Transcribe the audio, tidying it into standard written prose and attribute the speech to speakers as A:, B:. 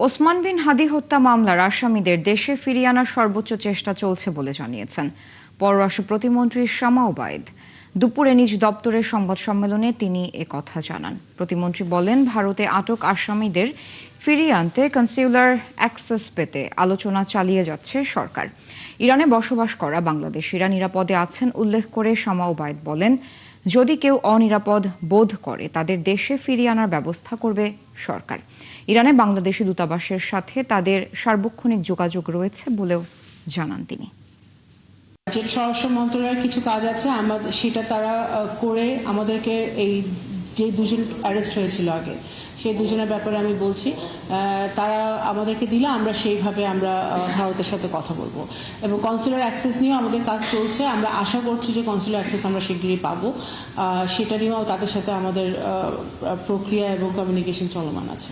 A: ওসমান বিন হাদি হত্যা মামলার আসামিদের দেশে ফিরিয়ে আনার সর্বোচ্চ চেষ্টা চলছে বলে জানিয়েছেন পররাষ্ট্র প্রতিমন্ত্রী শামা ওবায়দ। দুপুরে নিজ দপ্তরের সংবাদ সম্মেলনে তিনি একথা জানান। প্রতিমন্ত্রী বলেন, ভারতে আটক আসামিদের ফিরিয়ে আনতে কনসিউলার অ্যাক্সেস পেতে আলোচনা চালিয়ে যাচ্ছে সরকার। ইরানে বসবাস করা বাংলাদেশিরা নিরাপদে আছেন উল্লেখ করে শামা ওবায়দ বলেন, যদি কেউ অনিরাপদ বোধ করে তাদের দেশে ফিরিয়ে আনার ব্যবস্থা করবে সরকার। ইরানে বাংলাদেশি দূতাবাসের সাথে তাদের সার্বক্ষণিক যোগাযোগ রয়েছে বলেও জানান তিনি।
B: যে স্বরাষ্ট্র মন্ত্রণালয়ের কিছু কাজ আছে সেটা তারা করে আমাদেরকে এই যে দুজন অ্যারেস্ট হয়েছিল আগে সেই দুজনের ব্যাপারে আমি বলছি, তারা আমাদেরকে দিলে আমরা সেইভাবে আমরা ভারতের সাথে কথা বলবো। এবং কনসুলার অ্যাক্সেস নিয়েও আমাদের কাজ চলছে। আমরা আশা করছি যে কনসুলার অ্যাক্সেস আমরা শীঘ্রই পাবো। সেটা নিয়েও তাদের সাথে আমাদের প্রক্রিয়া এবং কমিউনিকেশন চলমান আছে।